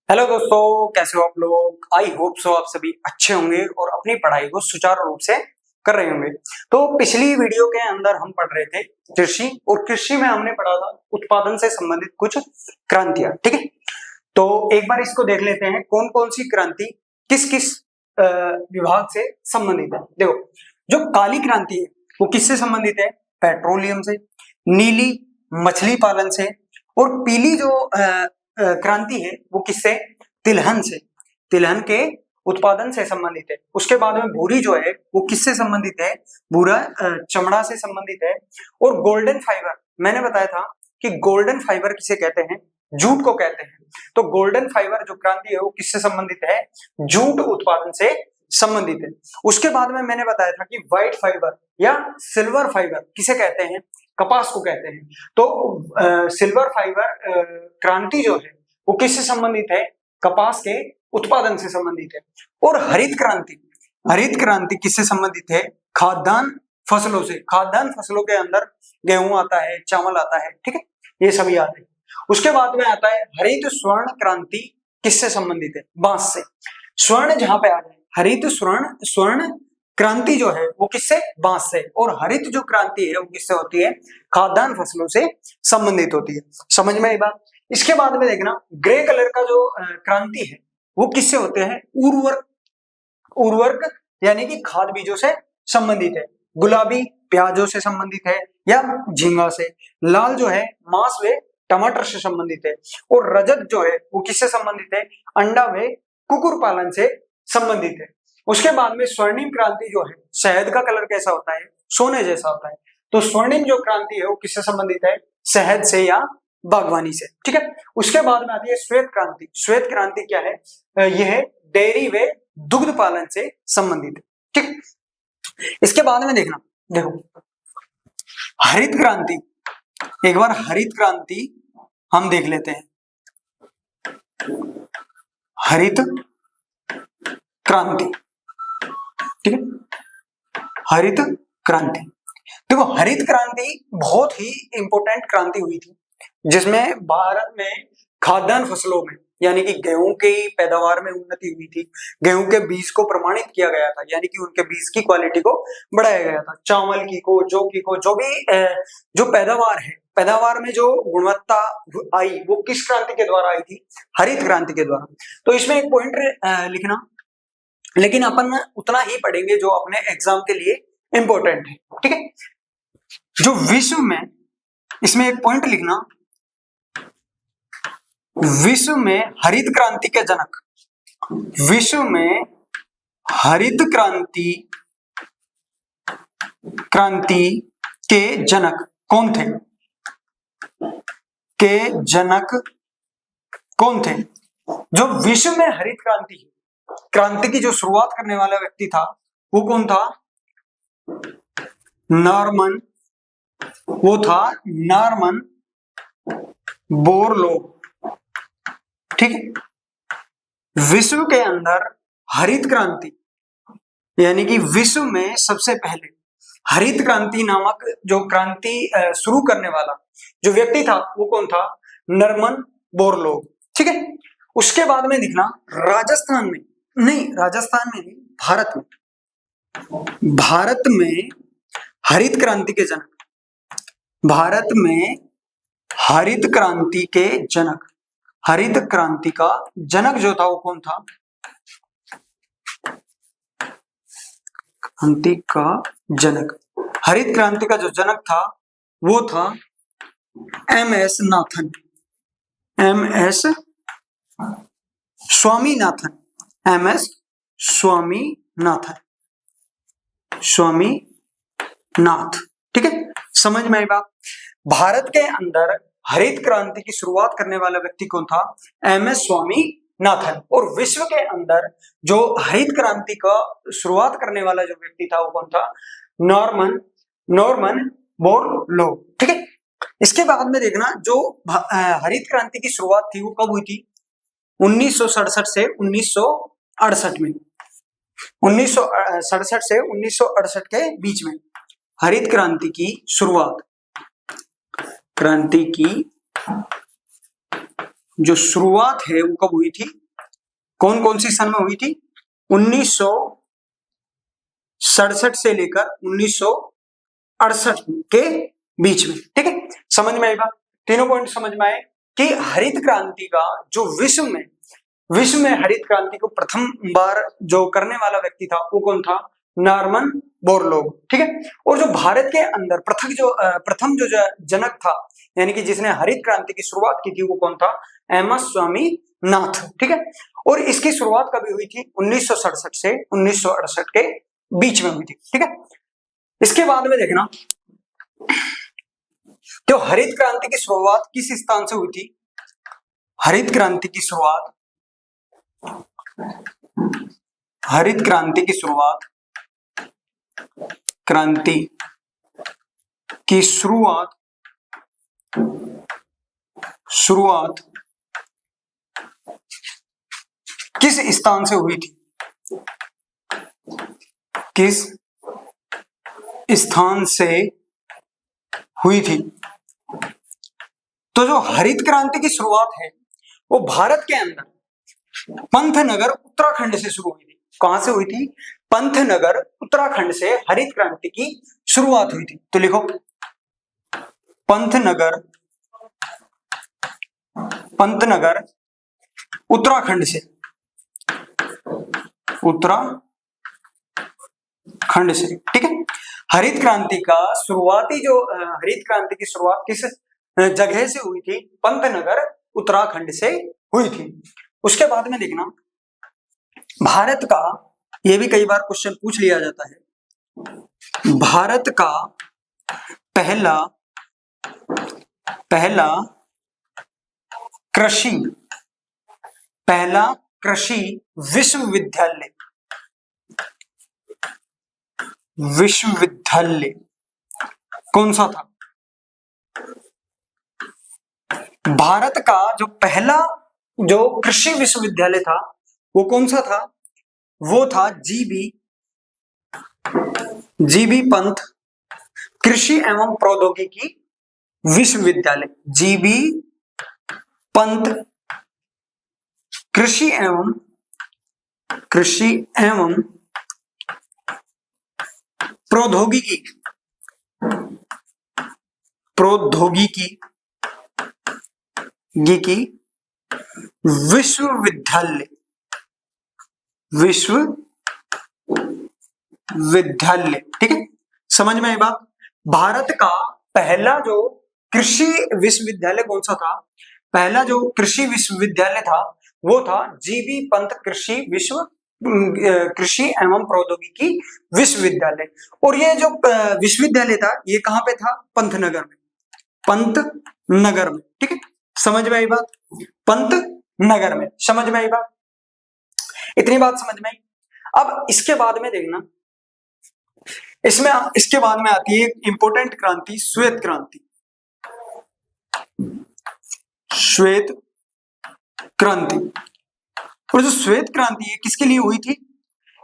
Hello दोस्तों, कैसे हो आप लोग। आई होप सो आप सभी अच्छे होंगे और अपनी पढ़ाई को सुचारू रूप से कर रहे होंगे। तो पिछली वीडियो के अंदर हम पढ़ रहे थे कृषि, और कृषि में हमने पढ़ा था उत्पादन से संबंधित कुछ क्रांतियां। ठीक है, तो एक बार इसको देख लेते हैं कौन कौन सी क्रांति किस किस विभाग से संबंधित है। देखो, जो काली क्रांति है वो किससे संबंधित है? पेट्रोलियम से। नीली मछली पालन से। और पीली जो क्रांति है वो किससे? तिलहन से। तिलहन के उत्पादन से संबंधित है। उसके बाद में भूरी जो है वो किससे संबंधित है? भूरा चमड़ा से संबंधित है। और गोल्डन फाइबर, मैंने बताया था कि गोल्डन फाइबर किसे कहते हैं? जूट को कहते हैं। तो गोल्डन फाइबर जो क्रांति है वो किससे संबंधित है? जूट उत्पादन से संबंधित है। उसके बाद में मैंने बताया था कि व्हाइट फाइबर या सिल्वर फाइबर किसे कहते हैं? कपास को कहते हैं। तो सिल्वर फाइबर क्रांति जो है वो किससे संबंधित है? कपास के उत्पादन से संबंधित है। और हरित क्रांति, हरित क्रांति किससे संबंधित है? खाद्यान्न फसलों से। खाद्यान्न फसलों के अंदर गेहूं आता है, चावल आता है, ठीक है, ये सभी आते हैं। उसके बाद में आता है हरित स्वर्ण क्रांति, किससे संबंधित है? बांस से। स्वर्ण जहां पे आ जाए, हरित स्वर्ण क्रांति जो है वो किससे? बांस से। और हरित जो क्रांति है वो किससे होती है? खाद्यान्न फसलों से संबंधित होती है। समझ में आई बात? इसके बाद में देखना, ग्रे कलर का जो क्रांति है वो किससे होते हैं? उर्वरक, उर्वरक यानी कि खाद बीजों से संबंधित है। गुलाबी प्याजों से संबंधित है या झींगा से। लाल जो है मांस व टमाटर से संबंधित है। और रजत जो है वो किससे संबंधित है? अंडा व कुकुर पालन से संबंधित है। उसके बाद में स्वर्णिम क्रांति जो है, शहद का कलर कैसा होता है? सोने जैसा होता है। तो स्वर्णिम जो क्रांति है वो किससे संबंधित है? शहद से या बागवानी से। ठीक है, उसके बाद में आती है श्वेत क्रांति। श्वेत क्रांति क्या है? यह डेयरी व दुग्ध पालन से संबंधित है। ठीक, इसके बाद में देखना, देखो हरित क्रांति, एक बार हरित क्रांति हम देख लेते हैं। हरित क्रांति, ठीक है, हरित क्रांति। देखो, हरित क्रांति बहुत ही इंपॉर्टेंट क्रांति हुई थी, जिसमें भारत में खाद्यान्न फसलों में यानी कि गेहूं की पैदावार में उन्नति हुई थी। गेहूं के बीज को प्रमाणित किया गया था, यानी कि उनके बीज की क्वालिटी को बढ़ाया गया था। चावल की को, जौ की को, जो भी जो पैदावार है, पैदावार में जो गुणवत्ता आई वो किस क्रांति के द्वारा आई थी? हरित क्रांति के द्वारा। तो इसमें एक पॉइंट लिखना, लेकिन अपन उतना ही पढ़ेंगे जो अपने एग्जाम के लिए इंपॉर्टेंट है। ठीक है, जो विश्व में, इसमें एक पॉइंट लिखना, विश्व में हरित क्रांति के जनक, विश्व में हरित क्रांति के जनक कौन थे? के जनक कौन थे? जो विश्व में हरित क्रांति की जो शुरुआत करने वाला व्यक्ति था वो कौन था? नॉर्मन, वो था नॉर्मन बोरलॉग। ठीक है, विश्व के अंदर हरित क्रांति यानी कि विश्व में सबसे पहले हरित क्रांति नामक जो क्रांति शुरू करने वाला जो व्यक्ति था वो कौन था? Norman Borlaug. ठीक है, उसके बाद में दिखना, राजस्थान में नहीं, राजस्थान में नहीं, भारत में, भारत में हरित क्रांति के जनक, भारत में हरित क्रांति के जनक, हरित क्रांति का जनक जो था वो कौन था? क्रांति का जनक, हरित क्रांति का जो जनक था वो था M S. Nathan, M S. Swaminathan, M S. Swaminathan, Swaminath. ठीक है, समझ में आई बात? भारत के अंदर हरित क्रांति की शुरुआत करने वाला व्यक्ति कौन था? एम.एस. स्वामीनाथन। और विश्व के अंदर जो हरित क्रांति का शुरुआत करने वाला जो व्यक्ति था वो कौन था? Norman Borlaug. ठीक है, इसके बाद में देखना, जो हरित क्रांति की शुरुआत थी वो कब हुई थी? 1967 से 1968 में, 1967 से 1968 के बीच में हरित क्रांति की शुरुआत, क्रांति की जो शुरुआत है वो कब हुई थी, कौन कौन सी सन में हुई थी, 1967 से लेकर 1968 के बीच में। ठीक है, समझ में आएगा, तीनों पॉइंट समझ में आए कि हरित क्रांति का जो विश्व में हरित क्रांति को प्रथम बार जो करने वाला व्यक्ति था वो कौन था, नॉर्मन बोरलॉग। ठीक है, और जो भारत के अंदर प्रथम जो जनक था, यानी कि जिसने हरित क्रांति की शुरुआत की थी, वो कौन था, एम एस स्वामीनाथन। ठीक है, और इसकी शुरुआत कभी हुई थी, 1967 से 1968 के बीच में हुई थी। ठीक है, इसके बाद में देखना, तो हरित क्रांति की शुरुआत किस स्थान से हुई थी, हरित क्रांति की शुरुआत किस स्थान से हुई थी, किस स्थान से हुई थी। तो जो हरित क्रांति की शुरुआत है वो भारत के अंदर पंतनगर उत्तराखंड से शुरू हुई थी। कहां से हुई थी, पंतनगर उत्तराखंड से हरित क्रांति की शुरुआत हुई थी। तो लिखो पंतनगर उत्तराखंड से, ठीक है। हरित क्रांति की शुरुआत किस जगह से हुई थी, पंतनगर उत्तराखंड से हुई थी। उसके बाद में देखना, भारत का, यह भी कई बार क्वेश्चन पूछ लिया जाता है, भारत का पहला कृषि विश्वविद्यालय कौन सा था। भारत का जो पहला जो कृषि विश्वविद्यालय था वो कौन सा था, वो था जीबी पंत कृषि एवं प्रौद्योगिकी विश्वविद्यालय, जीबी पंत कृषि एवं प्रौद्योगिकी विश्वविद्यालय। ठीक है, समझ में आई बात। भारत का पहला जो कृषि विश्वविद्यालय कौन सा था, पहला जो कृषि विश्वविद्यालय था वो था जीबी पंत कृषि एवं प्रौद्योगिकी विश्वविद्यालय। और ये जो विश्वविद्यालय था ये कहां पे था, पंतनगर में। ठीक है, समझ में आई बात, पंतनगर में, समझ में आई बात, इतनी बात समझ में आई। अब इसके बाद में देखना, इसके बाद में आती है इंपॉर्टेंट क्रांति, श्वेत क्रांति। और जो श्वेत क्रांति है किसके लिए हुई थी,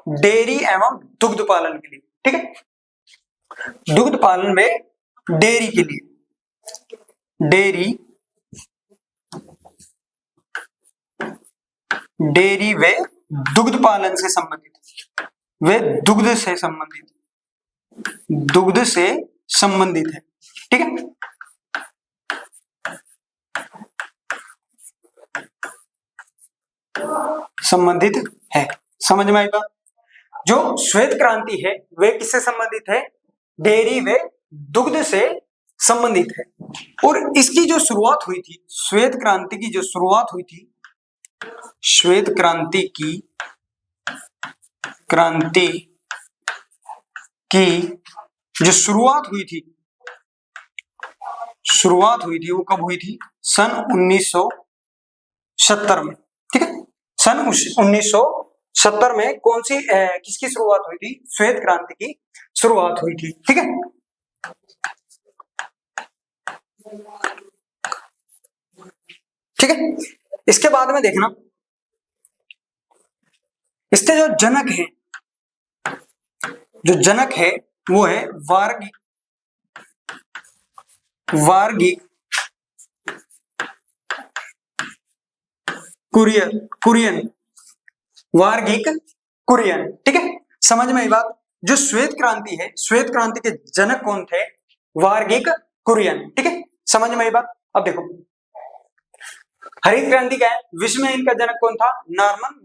डेयरी एवं दुग्ध पालन के लिए। ठीक है, दुग्ध पालन में डेयरी के लिए, डेयरी वे दुग्ध पालन से संबंधित, वे दुग्ध से संबंधित है। ठीक है, संबंधित है, समझ में आएगा। जो श्वेत क्रांति है वे किससे संबंधित है, डेयरी वे दुग्ध से संबंधित है। और इसकी जो शुरुआत हुई थी, श्वेत क्रांति की जो शुरुआत हुई थी, श्वेत क्रांति की जो शुरुआत हुई थी वो कब हुई थी, सन 1970 में। ठीक है, सन 1970 में कौन सी किसकी शुरुआत हुई थी, श्वेत क्रांति की शुरुआत हुई थी। ठीक है, ठीक है, इसके बाद में देखना, इसके जो जनक है वो है कुरियन कुरियन वार्गिक कुरियन। ठीक है, समझ में आई बात। जो श्वेत क्रांति है, श्वेत क्रांति के जनक कौन थे? वार्गिक कुरियन। ठीक है, समझ में आई बात। अब देखो हरित क्रांति क्या है? विश्व में इनका जनक कौन था? Norman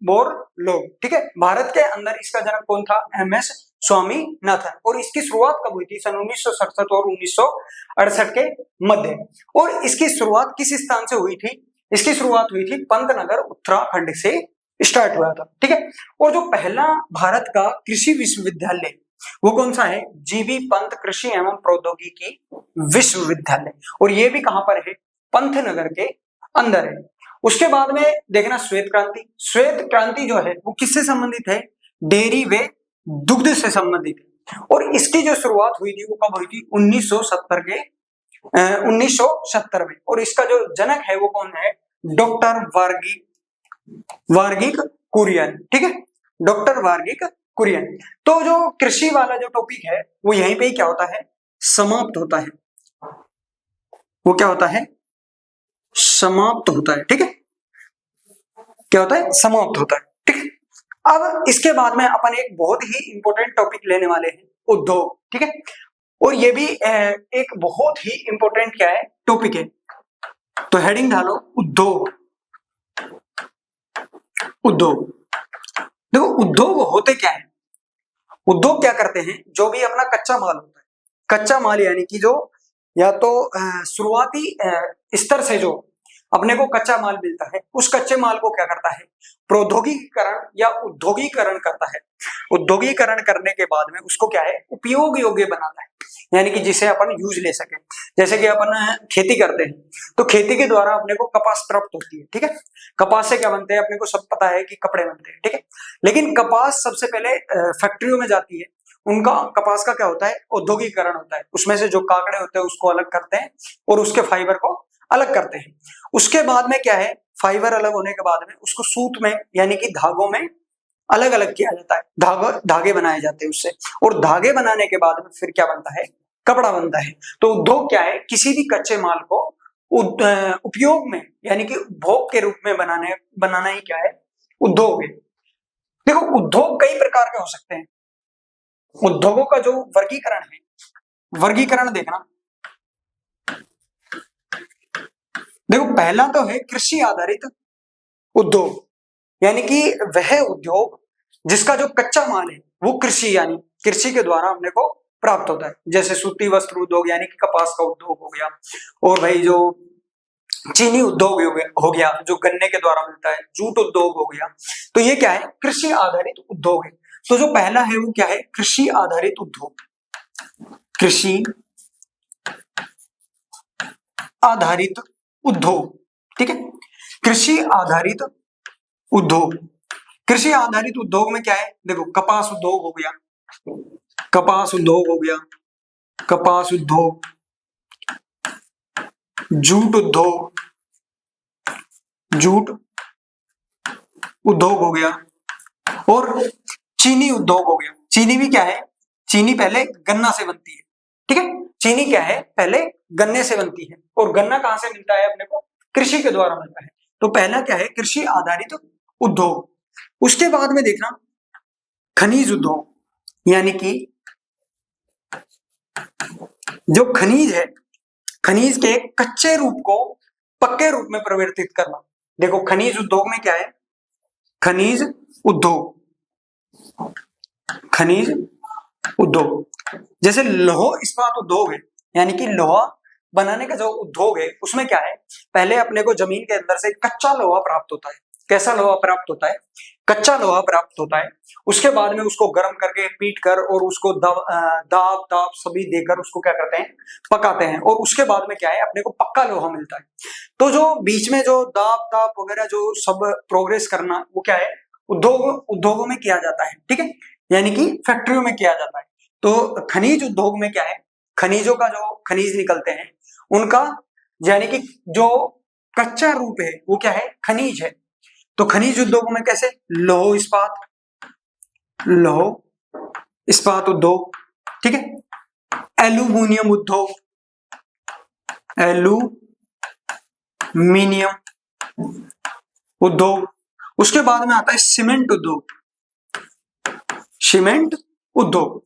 Borlaug. ठीक है, भारत के अंदर इसका जनक कौन था? एमएस स्वामीनाथन। और इसकी शुरुआत कब हुई थी? सन 1967 और 1968 के मध्य। और इसकी शुरुआत किस स्थान से हुई थी? इसकी शुरुआत हुई थी पंतनगर उत्तराखंड से स्टार्ट हुआ था। ठीक है, और जो पहला भारत का कृषि विश्वविद्यालय वो कौन सा है? जीबी पंत कृषि एवं प्रौद्योगिकी विश्वविद्यालय। और ये भी कहां पर है? पंतनगर के अंदर है। उसके बाद में देखना श्वेत क्रांति। श्वेत क्रांति जो है वो किससे संबंधित है? डेयरी व दुग्ध से संबंधित है। और इसकी जो शुरुआत हुई थी वो कब हुई थी? 1970 में। और इसका जो जनक है वो कौन है? डॉक्टर वार्गिक कुरियन। ठीक है, डॉक्टर वार्गिक कुरियन। तो जो कृषि वाला जो टॉपिक है वो यहीं पे ही क्या होता है? समाप्त होता है। वो क्या होता है? समाप्त होता है। ठीक है, क्या होता है? समाप्त होता है। ठीक है, अब इसके बाद में अपन एक बहुत ही इंपॉर्टेंट टॉपिक लेने वाले हैं, उद्योग। ठीक है, और ये भी एक बहुत ही इंपॉर्टेंट क्या है? टॉपिक है। तो हेडिंग डालो उद्योग। उद्योग, देखो उद्योग होते क्या है? उद्योग क्या करते हैं? जो भी अपना कच्चा माल होता है, कच्चा माल यानी कि जो या तो शुरुआती स्तर से जो अपने को कच्चा माल मिलता है, उस कच्चे माल को क्या करता है? प्रौद्योगिकीकरण या उद्योगीकरण करता है। उद्योगीकरण करने के बाद में उसको क्या है? उपयोग योग्य बनाता है, यानी कि जिसे अपन यूज ले सके। जैसे कि अपन खेती करते हैं तो खेती के द्वारा अपने को कपास प्राप्त होती है। ठीक है, कपास से क्या बनते हैं? अपने को सब पता है कि कपड़े बनते हैं। ठीक है, लेकिन कपास सबसे पहले फैक्ट्रियों में जाती है। उनका कपास का क्या होता है? औद्योगिकरण होता है। उसमें से जो काकड़े होते हैं उसको अलग करते हैं और उसके फाइबर को अलग करते हैं। उसके बाद में क्या है? फाइबर अलग होने के बाद में उसको सूत में यानी कि धागों में अलग अलग किया जाता है। धागे बनाए जाते हैं उससे, और धागे बनाने के बाद में फिर क्या बनता है? कपड़ा बनता है। तो उद्योग क्या है? किसी भी कच्चे माल को उपयोग में यानी कि उपभोग के रूप में बनाना ही क्या है? उद्योग है। देखो उद्योग कई प्रकार के हो सकते हैं। उद्योगों का जो वर्गीकरण है, वर्गीकरण देखना। देखो पहला तो है कृषि आधारित उद्योग, यानी कि वह उद्योग जिसका जो कच्चा माल है वो कृषि यानी कृषि के द्वारा हमने को प्राप्त होता है। जैसे सूती वस्त्र उद्योग यानी कि कपास का उद्योग हो गया, और भाई जो चीनी उद्योग हो गया जो गन्ने के द्वारा मिलता है, जूट उद्योग हो गया। तो ये क्या है? कृषि आधारित उद्योग है। तो जो पहला है वो क्या है? कृषि आधारित उद्योग। कृषि आधारित उद्योग। ठीक है, कृषि आधारित उद्योग। कृषि आधारित उद्योग में क्या है? देखो कपास उद्योग हो गया, कपास उद्योग हो गया, कपास उद्योग, जूट उद्योग, जूट उद्योग हो गया, और चीनी उद्योग हो गया। चीनी भी क्या है? चीनी पहले गन्ना से बनती है। ठीक है, चीनी क्या है? पहले गन्ने से बनती है, और गन्ना कहां से मिलता है अपने को? कृषि के द्वारा मिलता है। तो पहला क्या है? कृषि आधारित उद्योग। उसके बाद में देखना खनिज उद्योग, यानी कि जो खनिज है, खनिज के कच्चे रूप को पक्के रूप में परिवर्तित करना। देखो खनिज उद्योग में क्या है? खनिज उद्योग, खनिज उद्योग जैसे लौह इस्पात उद्योग है, यानी कि लोहा बनाने का जो उद्योग है उसमें क्या है? पहले अपने को जमीन के अंदर से कच्चा लोहा प्राप्त होता है। कैसा लोहा प्राप्त होता है? कच्चा लोहा प्राप्त होता है। उसके बाद में उसको गर्म करके पीट कर और उसको दाब दाब सभी देकर उसको क्या करते हैं? पकाते हैं, और उसके बाद में क्या है? अपने को पक्का लोहा मिलता है। तो जो बीच में जो दाब दाब वगैरह जो सब प्रोग्रेस करना वो क्या है? उद्योगों में किया जाता है। ठीक है, यानी कि फैक्ट्रियों में किया जाता है। तो खनिज उद्योग में क्या है? खनिजों का जो खनिज निकलते हैं उनका यानी कि जो कच्चा रूप है वो क्या है? खनिज है। तो खनिज उद्योग में कैसे? लौह इस्पात उद्योग। ठीक है, एल्यूमिनियम उद्योग, एल्यूमिनियम उद्योग। उसके बाद में आता है सीमेंट उद्योग, सीमेंट उद्योग।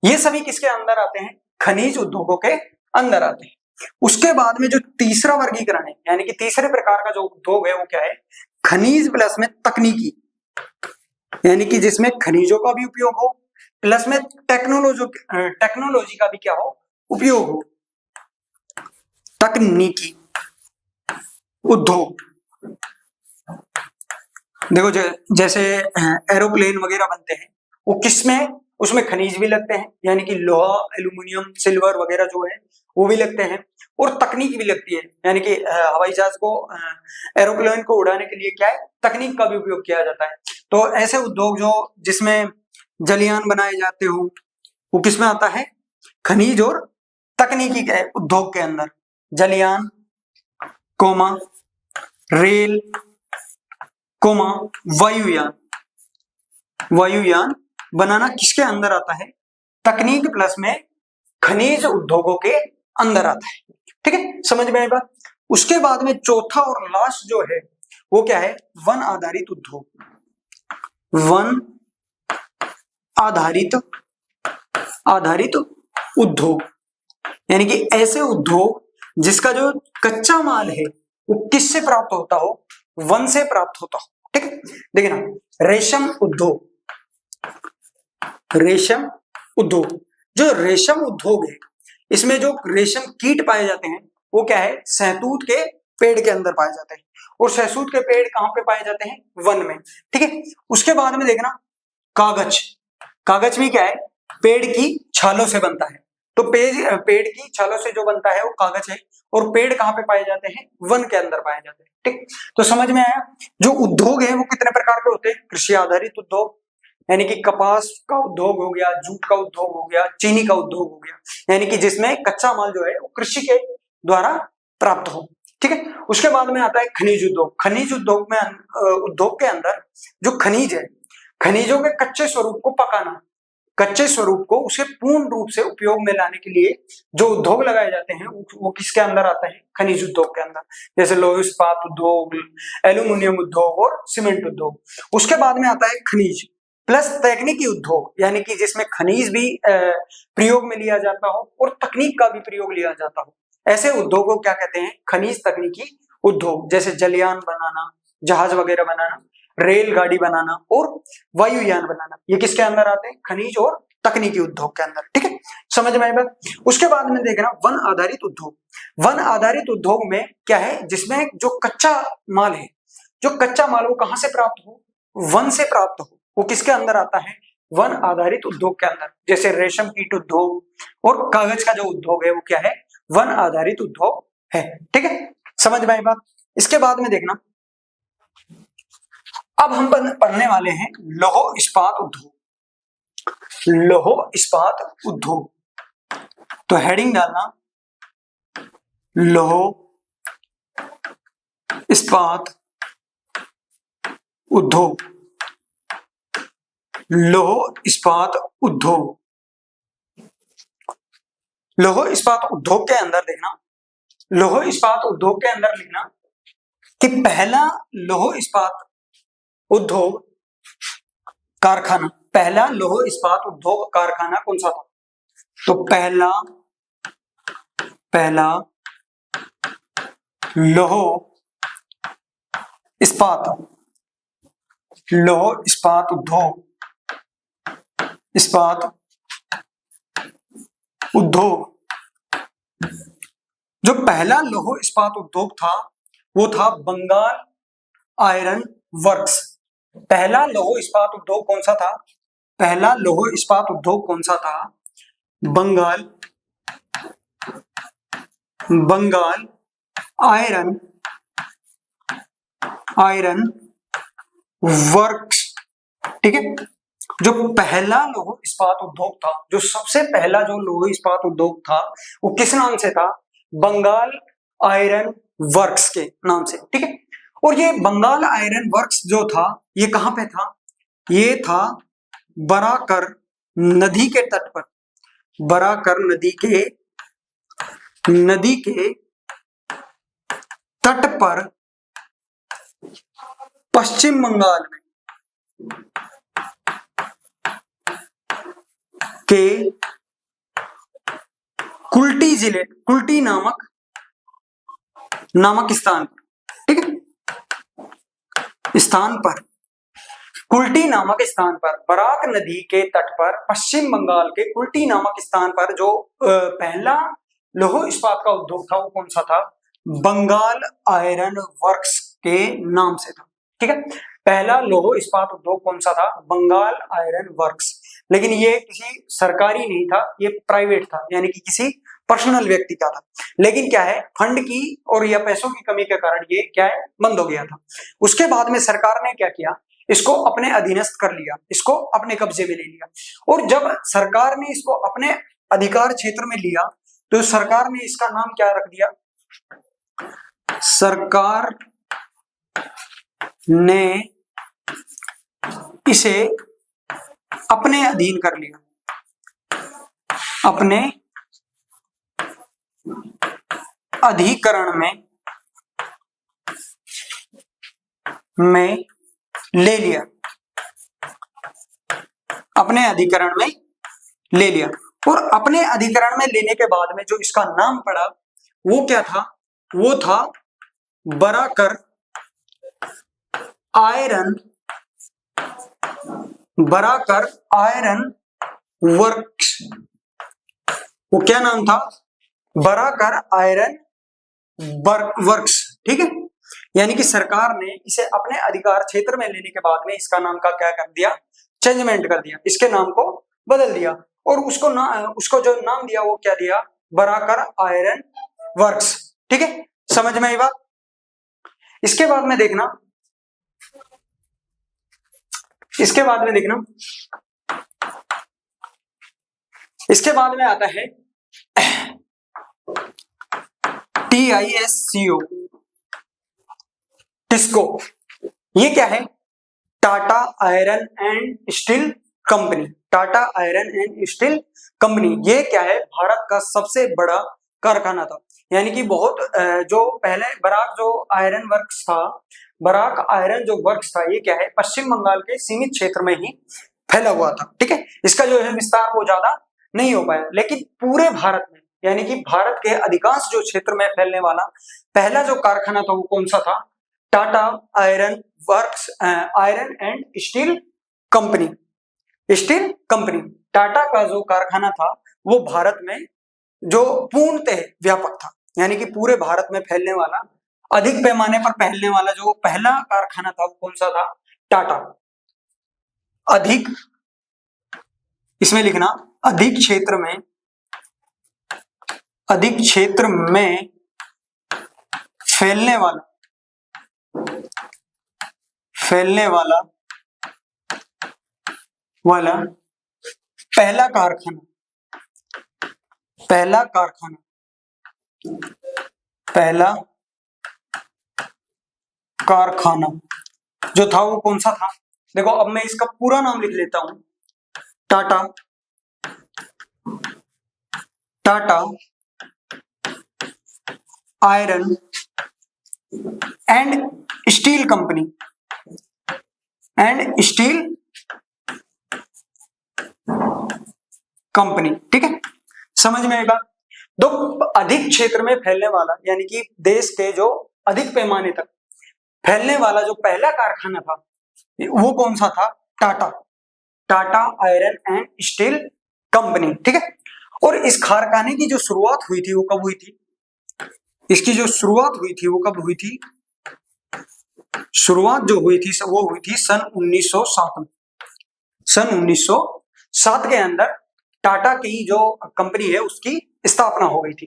ये सभी किसके अंदर आते हैं? खनिज उद्योगों के अंदर आते हैं। उसके बाद में जो तीसरा वर्गीकरण है, यानी कि तीसरे प्रकार का जो उद्योग है वो क्या है? खनिज प्लस में तकनीकी, यानी कि जिसमें खनिजों का भी उपयोग हो प्लस में टेक्नोलॉजी का भी क्या हो? उपयोग हो। तकनीकी उद्योग। देखो जैसे एरोप्लेन वगैरह बनते हैं वो किसमें? उसमें खनिज भी लगते हैं, यानी कि लोहा, एल्यूमिनियम, सिल्वर वगैरह जो है वो भी लगते हैं, और तकनीक भी लगती है, यानी कि हवाई जहाज को, एरोप्लेन को उड़ाने के लिए क्या है? तकनीक का भी उपयोग किया जाता है। तो ऐसे उद्योग जो जिसमें जलयान बनाए जाते हो वो किसमें आता है? खनिज और तकनीकी के उद्योग के अंदर। जलयान कोमा रेल कोमा वायुयान, वायुयान बनाना किसके अंदर आता है? तकनीक प्लस में खनिज उद्योगों के अंदर आता है। ठीक है, समझ में आई बात? उसके बाद में चौथा और लास्ट जो है वो क्या है? वन आधारित उद्योग। वन आधारित उद्योग, यानी कि ऐसे उद्योग जिसका जो कच्चा माल है वो किससे प्राप्त होता हो? वन से प्राप्त होता हो। ठीक है, देखिए ना, रेशम उद्योग, रेशम उद्योग। जो रेशम उद्योग है इसमें जो रेशम कीट पाए जाते हैं वो क्या है? शहतूत के पेड़ के अंदर पाए जाते हैं, और शहतूत के पेड़ कहां पे पाए जाते हैं? वन में। ठीक है, उसके बाद में देखना कागज। कागज भी क्या है? पेड़ की छालों से बनता है। तो पेड़ की छालों से जो बनता है वो कागज है, और पेड़ कहाँ पे पाए जाते हैं? वन के अंदर पाए जाते हैं। ठीक, तो समझ में आया? जो उद्योग है वो कितने प्रकार के होते हैं? कृषि आधारित उद्योग, यानी कि कपास का उद्योग हो गया, जूट का उद्योग हो गया, चीनी का उद्योग हो गया, यानी कि जिसमें कच्चा माल जो है वो कृषि के द्वारा प्राप्त हो। ठीक है, उसके बाद में आता है खनिज उद्योग। खनिज उद्योग में उद्योग के अंदर जो खनिज है, खनिजों के कच्चे स्वरूप को पकाना, कच्चे स्वरूप को उसे पूर्ण रूप से उपयोग में लाने के लिए जो उद्योग लगाए जाते हैं वो किसके अंदर आता है? खनिज उद्योग के अंदर। जैसे लौह इस्पात उद्योग, एल्यूमिनियम उद्योग और सीमेंट उद्योग। उसके बाद में आता है खनिज प्लस तकनीकी उद्योग, यानी कि जिसमें खनिज भी प्रयोग में लिया जाता हो और तकनीक का भी प्रयोग लिया जाता हो। ऐसे उद्योगों को क्या कहते हैं? खनिज तकनीकी उद्योग। जैसे जलयान बनाना, जहाज वगैरह बनाना, रेलगाड़ी बनाना और वायुयान बनाना, ये किसके अंदर आते हैं? खनिज और तकनीकी उद्योग के अंदर। ठीक है, समझ में आई बात? उसके बाद में देखना वन आधारित उद्योग। वन आधारित उद्योग में क्या है? जिसमें जो कच्चा माल है, जो कच्चा माल वो कहां से प्राप्त हो? वन से प्राप्त हो। वो किसके अंदर आता है? वन आधारित उद्योग के अंदर। जैसे रेशम कीट उद्योग और कागज का जो उद्योग है वो क्या है? वन आधारित उद्योग है। ठीक है, समझ में आई बात? इसके बाद में देखना, अब हम पढ़ने वाले हैं लौह इस्पात उद्योग। लौह इस्पात उद्योग, तो हेडिंग डालना लौह इस्पात उद्योग। लौह इस्पात उद्योग, लौह इस्पात उद्योग के अंदर देखना, लौह इस्पात उद्योग के अंदर लिखना कि पहला लौह इस्पात उद्योग कारखाना, पहला लौह इस्पात उद्योग कारखाना कौन सा था? तो पहला लौह इस्पात उद्योग, इस्पात उद्योग, जो पहला लौह इस्पात उद्योग था वो था बंगाल आयरन वर्क्स। पहला लौह इस्पात उद्योग कौन सा था? पहला लौह इस्पात उद्योग कौन सा था? Bengal iron works. ठीक है, जो पहला लौह इस्पात उद्योग था, जो सबसे पहला जो लौह इस्पात उद्योग था वो किस नाम से था? बंगाल आयरन वर्क्स के नाम से। ठीक है, और ये बंगाल आयरन वर्क्स जो था ये कहां पे था? ये था बराकर नदी के तट पर, बराकर नदी के तट पर पश्चिम बंगाल में के कुल्टी नामक स्थान पर, ठीक है, स्थान पर, कुल्टी नामक स्थान पर, बराक नदी के तट पर पश्चिम बंगाल के कुल्टी नामक स्थान पर जो पहला लौह इस्पात का उद्योग था वो कौन सा था? बंगाल आयरन वर्क्स के नाम से था, ठीक है। पहला लौह इस्पात उद्योग कौन सा था? Bengal iron works. लेकिन ये किसी सरकारी नहीं था, ये प्राइवेट था, यानी कि किसी पर्सनल व्यक्ति का था। लेकिन क्या है, फंड की और या पैसों की कमी के कारण ये क्या है, बंद हो गया था। उसके बाद में सरकार ने क्या किया, इसको अपने अधीनस्थ कर लिया, इसको अपने कब्जे में ले लिया। और जब सरकार ने इसको अपने अधिकार क्षेत्र में लिया तो सरकार ने इसका नाम क्या रख दिया? सरकार ने इसे अपने अधीन कर लिया, अपने अधिकरण में ले लिया, अपने अधिकरण में ले लिया। और अपने अधिकरण में लेने के बाद में जो इसका नाम पड़ा वो क्या था? वो था बराकर आयरन वर्क्स। वो क्या नाम था? बराकर आयरन वर्क्स, ठीक है। यानी कि सरकार ने इसे अपने अधिकार क्षेत्र में लेने के बाद में इसका नाम का क्या कर दिया? चेंजमेंट कर दिया, इसके नाम को बदल दिया। और उसको जो नाम दिया वो क्या दिया? बराकर आयरन वर्क्स, ठीक है। समझ में आई बात? इसके बाद में देखना, इसके बाद में आता है TISCO, टिस्को। ये क्या है? Tata iron and steel company. Tata iron and steel company ये क्या है? भारत का सबसे बड़ा कारखाना था। यानी कि बहुत जो पहले बराक जो आयरन वर्क्स था, बराक आयरन जो वर्क्स था, ये क्या है? पश्चिम बंगाल के सीमित क्षेत्र में ही फैला हुआ था, ठीक है। इसका जो है विस्तार वो ज्यादा नहीं हो पाया, लेकिन पूरे भारत में, यानी कि भारत के अधिकांश जो क्षेत्र में फैलने वाला पहला जो कारखाना था वो कौन सा था? Tata iron works, iron and steel company. Tata का जो कारखाना था वो भारत में जो पूर्णतः व्यापक था, यानी कि पूरे भारत में फैलने वाला, अधिक पैमाने पर फैलने वाला जो पहला कारखाना था वो कौन सा था? टाटा। अधिक, इसमें लिखना अधिक क्षेत्र में फैलने वाला पहला कारखाना जो था वो कौन सा था? देखो अब मैं इसका पूरा नाम लिख लेता हूं। Tata iron and steel company, ठीक है। समझ में आई बात? दो अधिक क्षेत्र में फैलने वाला, यानी कि देश के जो अधिक पैमाने तक फैलने वाला जो पहला कारखाना था वो कौन सा था? Tata iron and steel company, ठीक है। और इस कारखाने की जो शुरुआत हुई थी वो कब हुई थी? इसकी जो शुरुआत हुई थी वो कब हुई थी? शुरुआत जो हुई थी वो हुई थी सन 1907 में। सन 1907 के अंदर टाटा की जो कंपनी है उसकी स्थापना हो गई थी।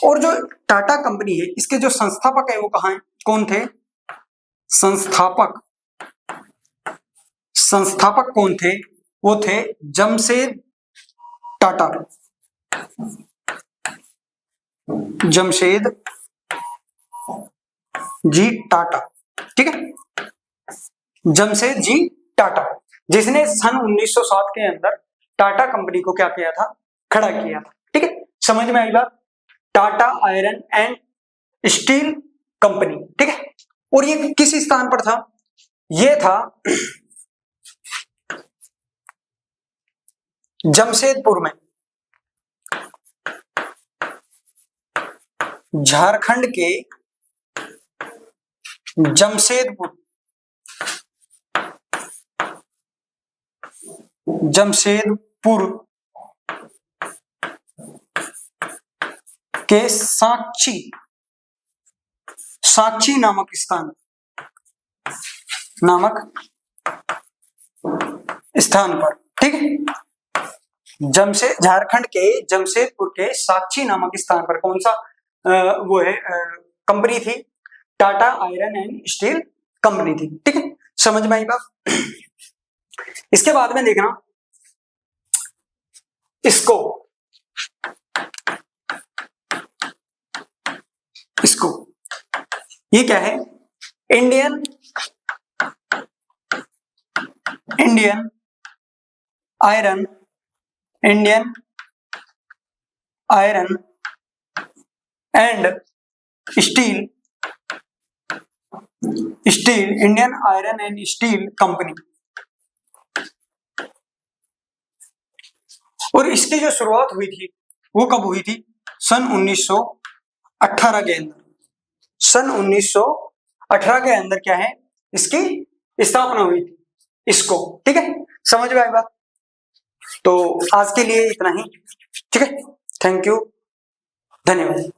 और जो टाटा कंपनी है इसके जो संस्थापक है वो कहाँ है? कौन थे? संस्थापक कौन थे? वो थे जमशेद जी टाटा, ठीक है। जमशेद जी टाटा, जिसने सन 1907 के अंदर टाटा कंपनी को क्या किया था? खड़ा किया था, ठीक है। समझ में आई बात? Tata iron and steel company, ठीक है। और ये किस स्थान पर था? ये था जमशेदपुर में, झारखंड के जमशेदपुर के साक्षी नामक स्थान पर, ठीक है। झारखंड के जमशेदपुर के साक्षी नामक स्थान पर कौन सा वो है कंपनी थी? Tata iron and steel company थी, ठीक है। समझ में आई बात? इसके बाद में देखना इसको ये क्या है? Indian iron and steel Indian iron and steel company. और इसकी जो शुरुआत हुई थी वो कब हुई थी? सन 1918 के अंदर। सन 1918 के अंदर क्या है, इसकी स्थापना हुई थी इसको, ठीक है। समझ में आई बात? तो आज के लिए इतना ही, ठीक है। थैंक यू, धन्यवाद।